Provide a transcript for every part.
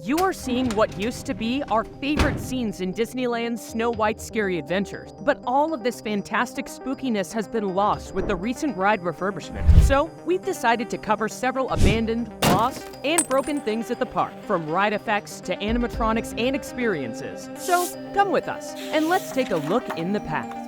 You are seeing what used to be our favorite scenes in Disneyland's Snow White's Scary Adventures, but all of this fantastic spookiness has been lost with the recent ride refurbishment. So, we've decided to cover several abandoned, lost, and broken things at the park, from ride effects to animatronics and experiences. So, come with us, and let's take a look in the past.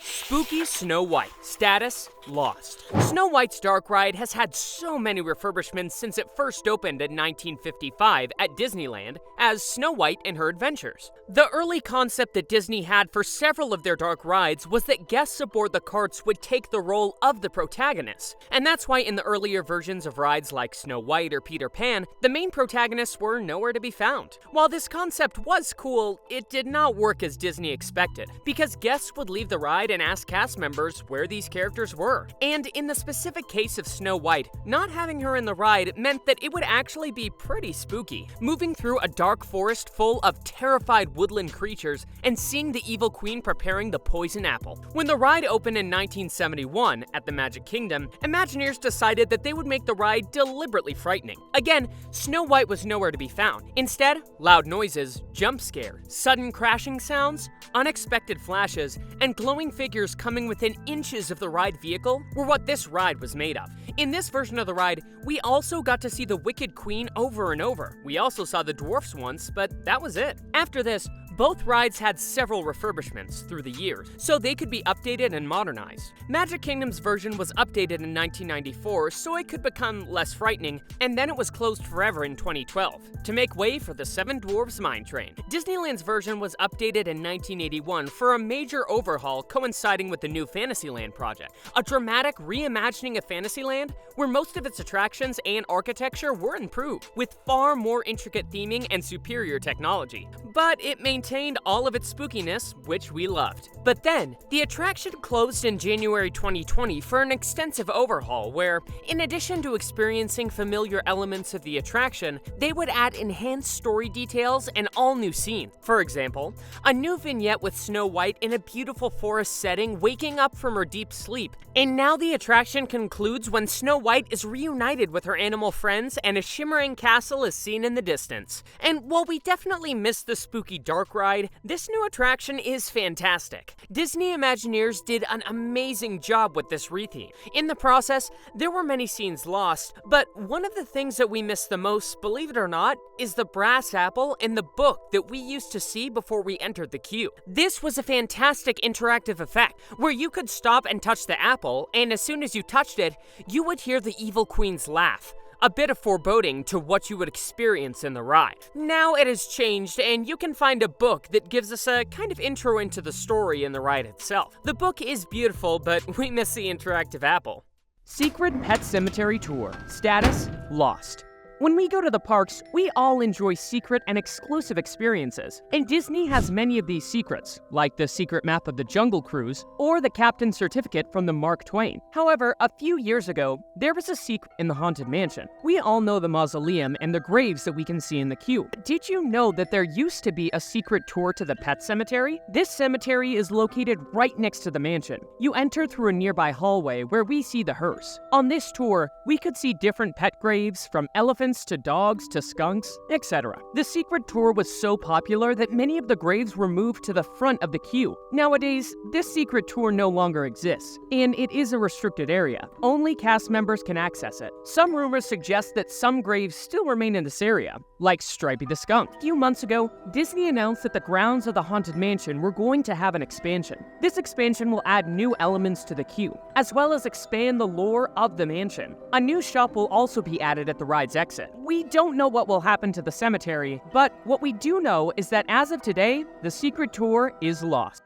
Spooky Snow White. Status: lost. Snow White's Dark Ride has had so many refurbishments since it first opened in 1955 at Disneyland as Snow White and Her Adventures. The early concept that Disney had for several of their dark rides was that guests aboard the carts would take the role of the protagonists, and that's why in the earlier versions of rides like Snow White or Peter Pan, the main protagonists were nowhere to be found. While this concept was cool, it did not work as Disney expected, because guests would leave the ride and ask cast members where these characters were. And in the specific case of Snow White, not having her in the ride meant that it would actually be pretty spooky. Moving through a dark forest full of terrified woodland creatures and seeing the evil queen preparing the poison apple. When the ride opened in 1971 at the Magic Kingdom, Imagineers decided that they would make the ride deliberately frightening. Again, Snow White was nowhere to be found. Instead, loud noises, jump scare, sudden crashing sounds, unexpected flashes, and glowing figures coming within inches of the ride vehicle were what this ride was made of. In this version of the ride, we also got to see the Wicked Queen over and over. We also saw the dwarfs once, but that was it. After this, both rides had several refurbishments through the years, so they could be updated and modernized. Magic Kingdom's version was updated in 1994, so it could become less frightening, and then it was closed forever in 2012, to make way for the Seven Dwarfs Mine Train. Disneyland's version was updated in 1981 for a major overhaul coinciding with the new Fantasyland project, a dramatic reimagining of Fantasyland where most of its attractions and architecture were improved, with far more intricate theming and superior technology. But it maintained all of its spookiness, which we loved. But then, the attraction closed in January 2020 for an extensive overhaul where, in addition to experiencing familiar elements of the attraction, they would add enhanced story details and all new scenes. For example, a new vignette with Snow White in a beautiful forest setting waking up from her deep sleep. And now the attraction concludes when Snow White is reunited with her animal friends and a shimmering castle is seen in the distance. And while we definitely missed the spooky dark ride, this new attraction is fantastic. Disney Imagineers did an amazing job with this retheme. In the process, there were many scenes lost, but one of the things that we missed the most, believe it or not, is the brass apple in the book that we used to see before we entered the queue. This was a fantastic interactive effect, where you could stop and touch the apple, and as soon as you touched it, you would hear the evil queen's laugh. A bit of foreboding to what you would experience in the ride. Now it has changed, and you can find a book that gives us a kind of intro into the story in the ride itself. The book is beautiful, but we miss the interactive apple. Secret Pet Cemetery Tour. Status: lost. When we go to the parks, we all enjoy secret and exclusive experiences, and Disney has many of these secrets, like the secret map of the Jungle Cruise or the captain's certificate from the Mark Twain. However, a few years ago, there was a secret in the Haunted Mansion. We all know the mausoleum and the graves that we can see in the queue. Did you know that there used to be a secret tour to the pet cemetery? This cemetery is located right next to the mansion. You enter through a nearby hallway where we see the hearse. On this tour, we could see different pet graves, from elephants to dogs to skunks, etc. The secret tour was so popular that many of the graves were moved to the front of the queue. Nowadays, this secret tour no longer exists, and it is a restricted area. Only cast members can access it. Some rumors suggest that some graves still remain in this area, like Stripey the skunk. A few months ago, Disney announced that the grounds of the Haunted Mansion were going to have an expansion. This expansion will add new elements to the queue, as well as expand the lore of the mansion. A new shop will also be added at the ride's exit. We don't know what will happen to the cemetery, but what we do know is that as of today, the secret tour is lost.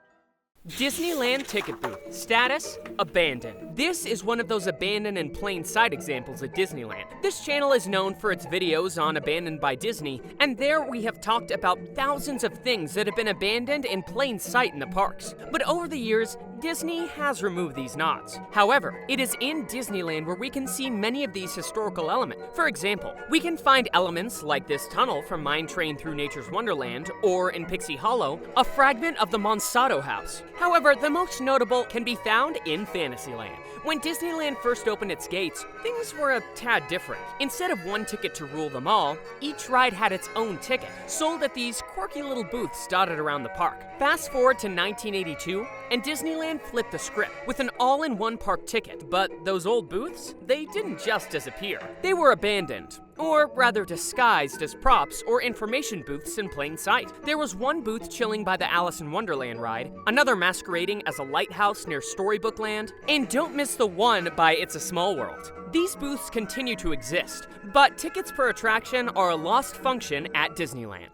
Disneyland ticket booth. Status: abandoned. This is one of those abandoned in plain sight examples at Disneyland. This channel is known for its videos on Abandoned by Disney, and there we have talked about thousands of things that have been abandoned in plain sight in the parks. But over the years, Disney has removed these knots. However, it is in Disneyland where we can see many of these historical elements. For example, we can find elements like this tunnel from Mine Train Through Nature's Wonderland, or in Pixie Hollow, a fragment of the Monsanto house. However, the most notable can be found in Fantasyland. When Disneyland first opened its gates, things were a tad different. Instead of one ticket to rule them all, each ride had its own ticket, sold at these quirky little booths dotted around the park. Fast forward to 1982, and Disneyland flipped the script with an all-in-one park ticket, but those old booths, they didn't just disappear. They were abandoned, or rather disguised as props or information booths in plain sight. There was one booth chilling by the Alice in Wonderland ride, another masquerading as a lighthouse near Storybook Land, and don't miss the one by It's a Small World. These booths continue to exist, but tickets per attraction are a lost function at Disneyland.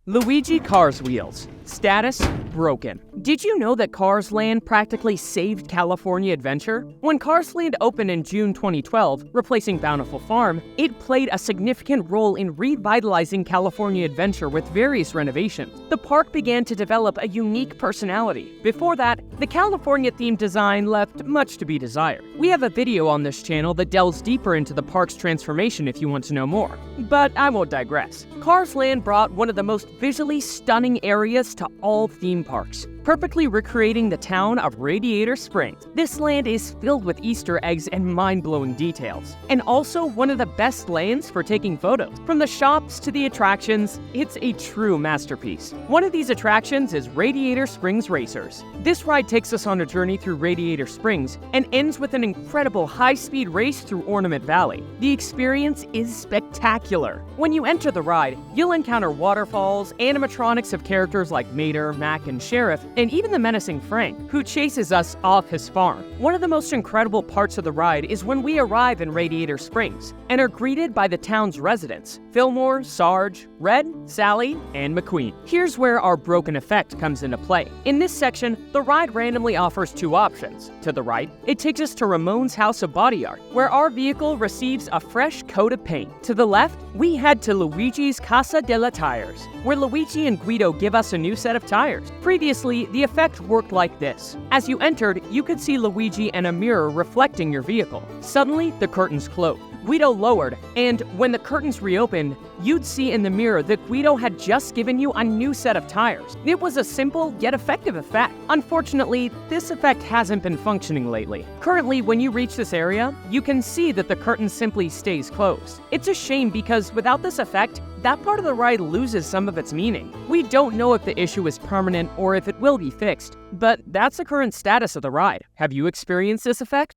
Luigi Cars Wheels. Status: broken. Did you know that Cars Land practically saved California Adventure? When Cars Land opened in June 2012, replacing Bountiful Farm, it played a significant role in revitalizing California Adventure with various renovations. The park began to develop a unique personality. Before that, the California-themed design left much to be desired. We have a video on this channel that delves deeper into the park's transformation if you want to know more, but I won't digress. Cars Land brought one of the most visually stunning areas to all theme parks, perfectly recreating the town of Radiator Springs. This land is filled with Easter eggs and mind-blowing details, and also one of the best lands for taking photos. From the shops to the attractions, it's a true masterpiece. One of these attractions is Radiator Springs Racers. This ride takes us on a journey through Radiator Springs and ends with an incredible high-speed race through Ornament Valley. The experience is spectacular. When you enter the ride, you'll encounter waterfalls, animatronics of characters like Mater, Mac, and Sheriff, and even the menacing Frank, who chases us off his farm. One of the most incredible parts of the ride is when we arrive in Radiator Springs and are greeted by the town's residents: Fillmore, Sarge, Red, Sally, and McQueen. Here's where our broken effect comes into play. In this section, the ride randomly offers two options. To the right, it takes us to Ramon's House of Body Art, where our vehicle receives a fresh coat of paint. To the left, we head to Luigi's Casa della Tires, where Luigi and Guido give us a new set of tires. Previously, the effect worked like this. As you entered, you could see Luigi and a mirror reflecting your vehicle. Suddenly, the curtains closed. Guido lowered, and when the curtains reopened, you'd see in the mirror that Guido had just given you a new set of tires. It was a simple yet effective effect. Unfortunately, this effect hasn't been functioning lately. Currently, when you reach this area, you can see that the curtain simply stays closed. It's a shame because without this effect, that part of the ride loses some of its meaning. We don't know if the issue is permanent or if it will be fixed, but that's the current status of the ride. Have you experienced this effect?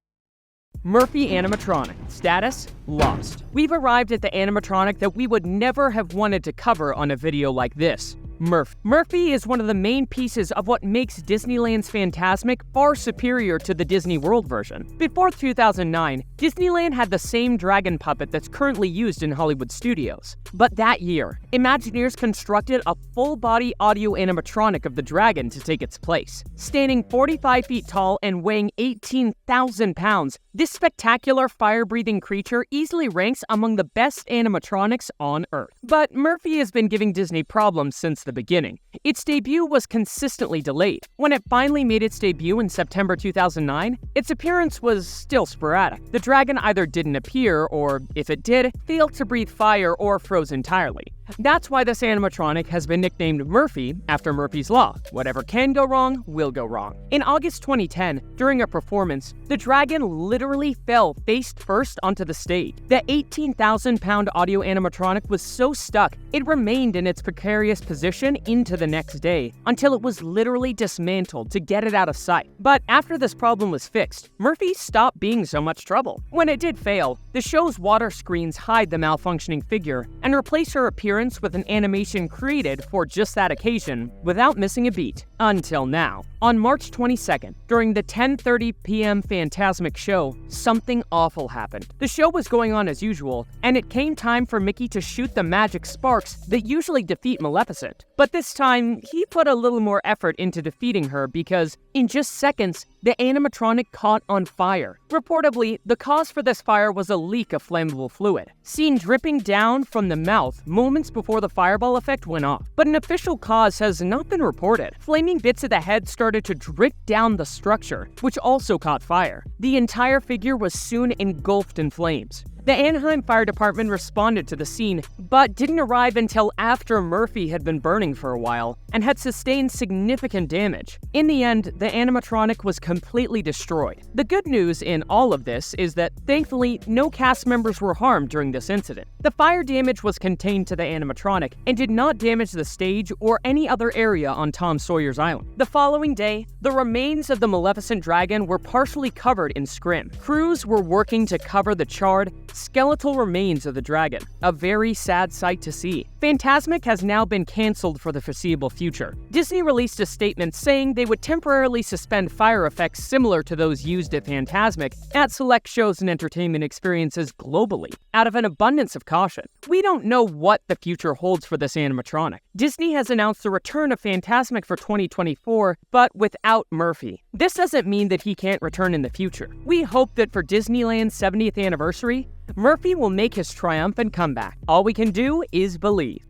Murphy Animatronic. Status: lost. We've arrived at the animatronic that we would never have wanted to cover on a video like this. Murphy is one of the main pieces of what makes Disneyland's Fantasmic far superior to the Disney World version. Before 2009, Disneyland had the same dragon puppet that's currently used in Hollywood studios. But that year, Imagineers constructed a full-body audio animatronic of the dragon to take its place. Standing 45 feet tall and weighing 18,000 pounds, this spectacular fire-breathing creature easily ranks among the best animatronics on Earth. But Murphy has been giving Disney problems since the beginning. Its debut was consistently delayed. When it finally made its debut in September 2009, its appearance was still sporadic. The dragon either didn't appear, or if it did, failed to breathe fire or froze entirely. That's why this animatronic has been nicknamed Murphy after Murphy's Law. Whatever can go wrong, will go wrong. In August 2010, during a performance, the dragon literally fell face first onto the stage. The 18,000-pound audio animatronic was so stuck, it remained in its precarious position into the next day, until it was literally dismantled to get it out of sight. But after this problem was fixed, Murphy stopped being so much trouble. When it did fail, the show's water screens hide the malfunctioning figure and replace her appearance with an animation created for just that occasion without missing a beat. Until now. On March 22nd, during the 10:30 p.m. Fantasmic show, something awful happened. The show was going on as usual, and it came time for Mickey to shoot the magic sparks that usually defeat Maleficent. But this time, he put a little more effort into defeating her because, in just seconds, the animatronic caught on fire. Reportedly, the cause for this fire was a leak of flammable fluid, seen dripping down from the mouth moments before the fireball effect went off. But an official cause has not been reported. Flaming bits of the head started to drip down the structure, which also caught fire. The entire figure was soon engulfed in flames. The Anaheim Fire Department responded to the scene, but didn't arrive until after Murphy had been burning for a while and had sustained significant damage. In the end, the animatronic was completely destroyed. The good news in all of this is that, thankfully, no cast members were harmed during this incident. The fire damage was contained to the animatronic and did not damage the stage or any other area on Tom Sawyer's Island. The following day, the remains of the Maleficent dragon were partially covered in scrim. Crews were working to cover the charred, skeletal remains of the dragon, a very sad sight to see. Fantasmic has now been cancelled for the foreseeable future. Disney released a statement saying they would temporarily suspend fire effects similar to those used at Fantasmic at select shows and entertainment experiences globally, out of an abundance of caution. We don't know what the future holds for this animatronic. Disney has announced the return of Fantasmic for 2024, but without Murphy. This doesn't mean that he can't return in the future. We hope that for Disneyland's 70th anniversary, Murphy will make his triumphant comeback. All we can do is believe.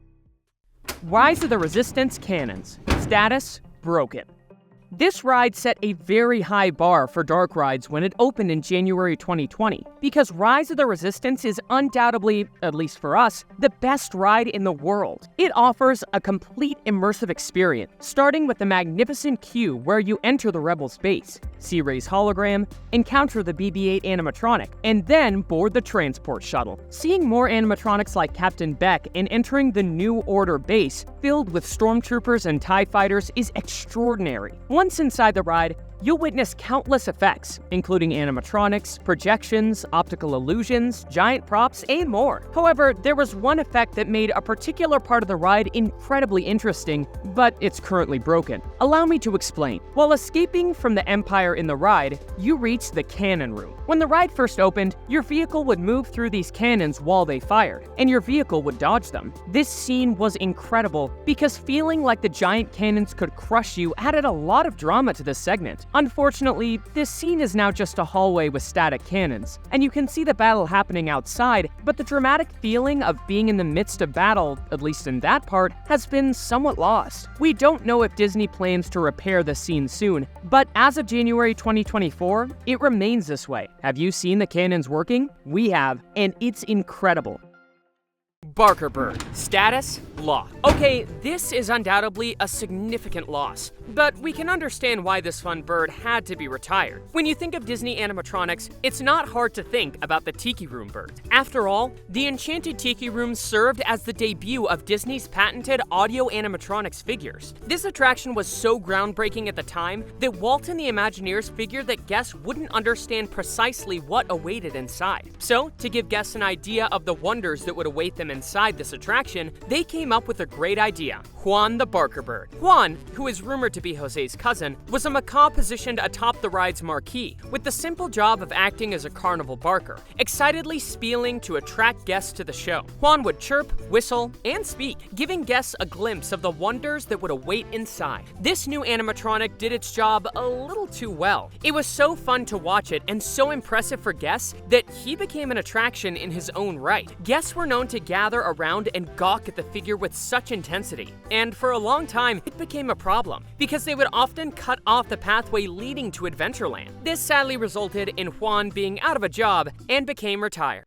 Rise of the Resistance cannons. Status: broken. This ride set a very high bar for dark rides when it opened in January 2020, because Rise of the Resistance is undoubtedly, at least for us, the best ride in the world. It offers a complete immersive experience, starting with the magnificent queue where you enter the Rebels base, see Rey's hologram, encounter the BB-8 animatronic, and then board the transport shuttle. Seeing more animatronics like Captain Beck and entering the New Order base, filled with stormtroopers and TIE fighters, is extraordinary. Once inside the ride, you'll witness countless effects, including animatronics, projections, optical illusions, giant props, and more. However, there was one effect that made a particular part of the ride incredibly interesting, but it's currently broken. Allow me to explain. While escaping from the Empire in the ride, you reached the cannon room. When the ride first opened, your vehicle would move through these cannons while they fired, and your vehicle would dodge them. This scene was incredible because feeling like the giant cannons could crush you added a lot of drama to this segment. Unfortunately, this scene is now just a hallway with static cannons, and you can see the battle happening outside, but the dramatic feeling of being in the midst of battle, at least in that part, has been somewhat lost. We don't know if Disney plans to repair this scene soon, but as of January 2024, it remains this way. Have you seen the cannons working? We have, and it's incredible. Barker Bird. Status: lost. Okay, this is undoubtedly a significant loss, but we can understand why this fun bird had to be retired. When you think of Disney animatronics, it's not hard to think about the Tiki Room bird. After all, the Enchanted Tiki Room served as the debut of Disney's patented audio animatronics figures. This attraction was so groundbreaking at the time that Walt and the Imagineers figured that guests wouldn't understand precisely what awaited inside. So, to give guests an idea of the wonders that would await them inside this attraction, they came up with a great idea: Juan the Barker Bird. Juan, who is rumored to be Jose's cousin, was a macaw positioned atop the ride's marquee, with the simple job of acting as a carnival barker, excitedly spieling to attract guests to the show. Juan would chirp, whistle, and speak, giving guests a glimpse of the wonders that would await inside. This new animatronic did its job a little too well. It was so fun to watch it and so impressive for guests that he became an attraction in his own right. Guests were known to gather around and gawk at the figure with such intensity. And for a long time, it became a problem, because they would often cut off the pathway leading to Adventureland. This sadly resulted in Juan being out of a job and became retired.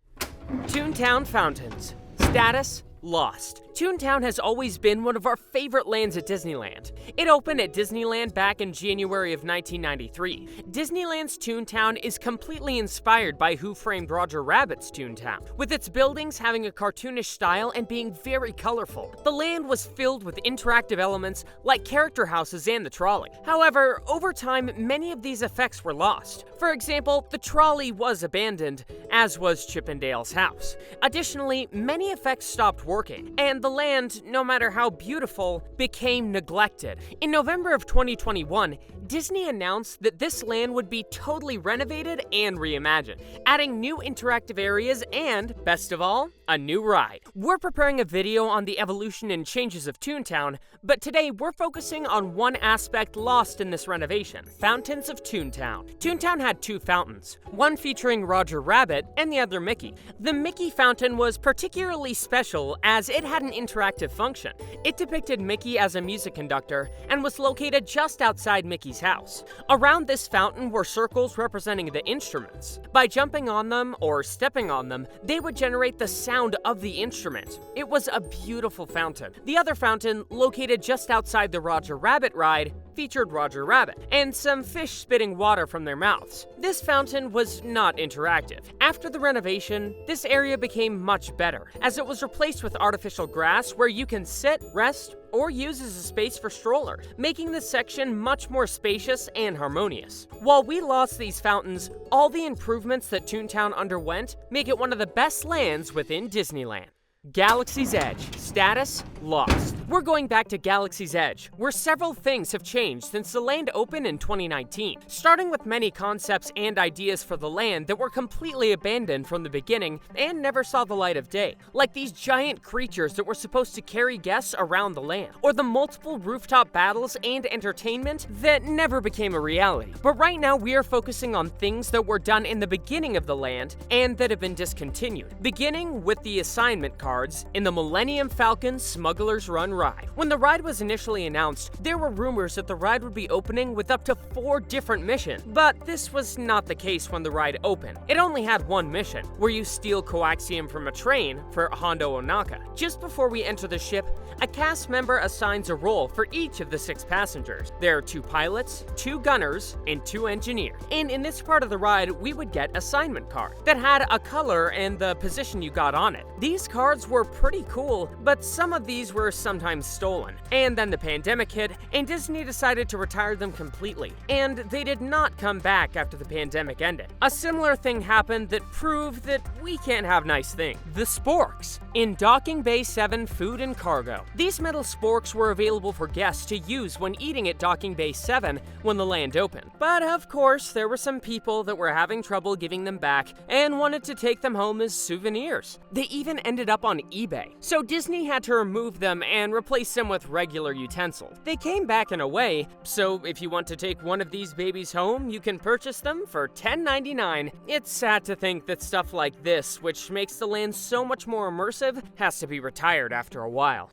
Toontown Fountains. Status: lost. Toontown has always been one of our favorite lands at Disneyland. It opened at Disneyland back in January of 1993. Disneyland's Toontown is completely inspired by Who Framed Roger Rabbit's Toontown, with its buildings having a cartoonish style and being very colorful. The land was filled with interactive elements like character houses and the trolley. However, over time, many of these effects were lost. For example, the trolley was abandoned, as was Chip 'n Dale's house. Additionally, many effects stopped working, and the land, no matter how beautiful, became neglected. In November of 2021, Disney announced that this land would be totally renovated and reimagined, adding new interactive areas and, best of all, a new ride. We're preparing a video on the evolution and changes of Toontown, but today we're focusing on one aspect lost in this renovation: fountains of Toontown. Toontown had two fountains, one featuring Roger Rabbit and the other Mickey. The Mickey fountain was particularly special as it had an interactive function. It depicted Mickey as a music conductor and was located just outside Mickey's house. Around this fountain were circles representing the instruments. By jumping on them or stepping on them, they would generate the sound of the instrument. It was a beautiful fountain. The other fountain, located just outside the Roger Rabbit ride, featured Roger Rabbit and some fish spitting water from their mouths. This fountain was not interactive. After the renovation, this area became much better, as it was replaced with artificial grass where you can sit, rest, or use as a space for strollers, making this section much more spacious and harmonious. While we lost these fountains, all the improvements that Toontown underwent make it one of the best lands within Disneyland. Galaxy's Edge. Status: lost. We're going back to Galaxy's Edge, where several things have changed since the land opened in 2019, starting with many concepts and ideas for the land that were completely abandoned from the beginning and never saw the light of day, like these giant creatures that were supposed to carry guests around the land, or the multiple rooftop battles and entertainment that never became a reality. But right now we are focusing on things that were done in the beginning of the land and that have been discontinued, beginning with the assignment cards in the Millennium Falcon Smuggler's Run ride. When the ride was initially announced, there were rumors that the ride would be opening with up to 4 different missions, but this was not the case when the ride opened. It only had one mission, where you steal coaxium from a train for Hondo Onaka. Just before we enter the ship, a cast member assigns a role for each of the 6 passengers. There are 2 pilots, 2 gunners, and 2 engineers. And in this part of the ride, we would get assignment cards that had a color and the position you got on it. These cards were pretty cool, but some of these were sometimes stolen. And then the pandemic hit, and Disney decided to retire them completely. And they did not come back after the pandemic ended. A similar thing happened that proved that we can't have nice things. The sporks in Docking Bay 7 Food and Cargo. These metal sporks were available for guests to use when eating at Docking Bay 7 when the land opened. But of course, there were some people that were having trouble giving them back and wanted to take them home as souvenirs. They even ended up on eBay. So Disney had to remove them and replace them with regular utensils. They came back in a way, so if you want to take one of these babies home, you can purchase them for $10.99. It's sad to think that stuff like this, which makes the land so much more immersive, has to be retired after a while.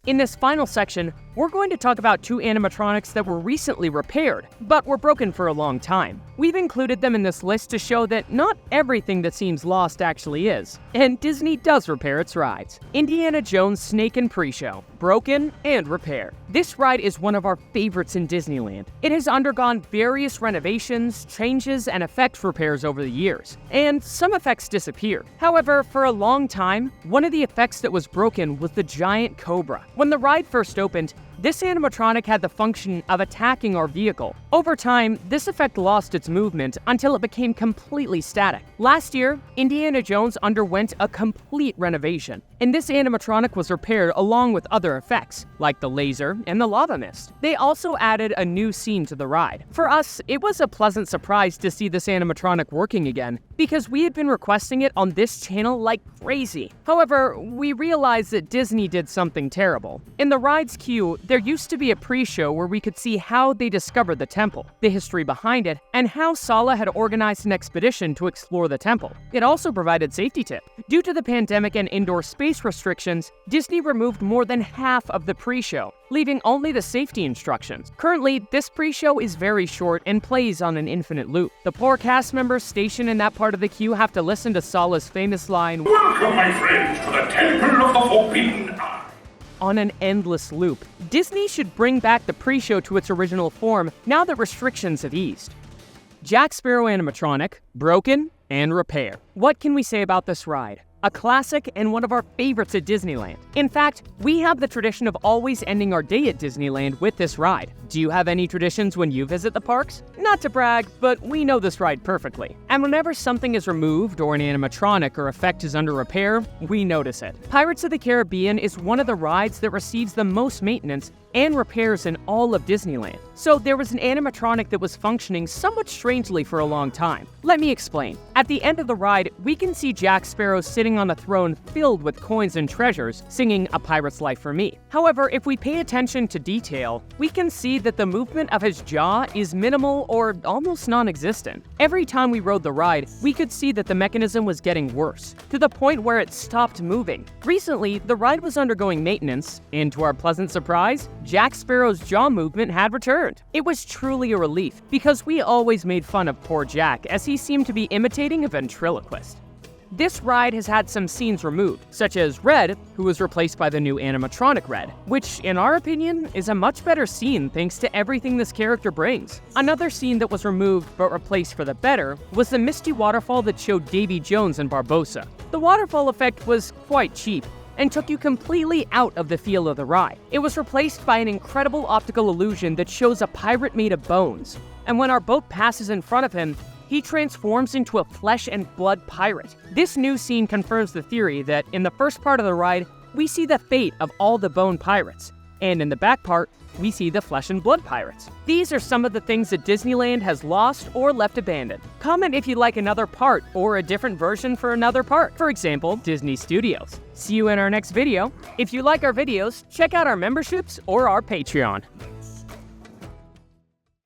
In this final section, we're going to talk about 2 animatronics that were recently repaired, but were broken for a long time. We've included them in this list to show that not everything that seems lost actually is, and Disney does repair its rides. Indiana Jones Snake and Preshow, broken and repaired. This ride is one of our favorites in Disneyland. It has undergone various renovations, changes, and effects repairs over the years, and some effects disappeared. However, for a long time, one of the effects that was broken was the giant cobra. When the ride first opened, this animatronic had the function of attacking our vehicle. Over time, this effect lost its movement until it became completely static. Last year, Indiana Jones underwent a complete renovation, and this animatronic was repaired along with other effects, like the laser and the lava mist. They also added a new scene to the ride. For us, it was a pleasant surprise to see this animatronic working again, because we had been requesting it on this channel like crazy. However, we realized that Disney did something terrible. In the ride's queue, there used to be a pre-show where we could see how they discovered the temple, the history behind it, and how Sala had organized an expedition to explore the temple. It also provided safety tips. Due to the pandemic and indoor space restrictions, Disney removed more than half of the pre-show, leaving only the safety instructions. Currently, this pre-show is very short and plays on an infinite loop. The poor cast members stationed in that part of the queue have to listen to Sala's famous line, "Welcome, my friends, to the Temple of the Forbidden Eye," on an endless loop. Disney should bring back the pre-show to its original form now that restrictions have eased. Jack Sparrow animatronic, broken and repair. What can we say about this ride? A classic and one of our favorites at Disneyland. In fact, we have the tradition of always ending our day at Disneyland with this ride. Do you have any traditions when you visit the parks? Not to brag, but we know this ride perfectly. And whenever something is removed or an animatronic or effect is under repair, we notice it. Pirates of the Caribbean is one of the rides that receives the most maintenance and repairs in all of Disneyland. So there was an animatronic that was functioning somewhat strangely for a long time. Let me explain. At the end of the ride, we can see Jack Sparrow sitting sitting on a throne filled with coins and treasures, singing A Pirate's Life for Me. However, if we pay attention to detail, we can see that the movement of his jaw is minimal or almost non-existent. Every time we rode the ride, we could see that the mechanism was getting worse, to the point where it stopped moving. Recently, the ride was undergoing maintenance, and to our pleasant surprise, Jack Sparrow's jaw movement had returned. It was truly a relief, because we always made fun of poor Jack as he seemed to be imitating a ventriloquist. This ride has had some scenes removed, such as Red, who was replaced by the new animatronic Red, which, in our opinion, is a much better scene thanks to everything this character brings. Another scene that was removed but replaced for the better was the misty waterfall that showed Davy Jones and Barbossa. The waterfall effect was quite cheap and took you completely out of the feel of the ride. It was replaced by an incredible optical illusion that shows a pirate made of bones, and when our boat passes in front of him, he transforms into a flesh and blood pirate. This new scene confirms the theory that in the first part of the ride, we see the fate of all the bone pirates, and in the back part, we see the flesh and blood pirates. These are some of the things that Disneyland has lost or left abandoned. Comment if you'd like another part or a different version for another part. For example, Disney Studios. See you in our next video. If you like our videos, check out our memberships or our Patreon.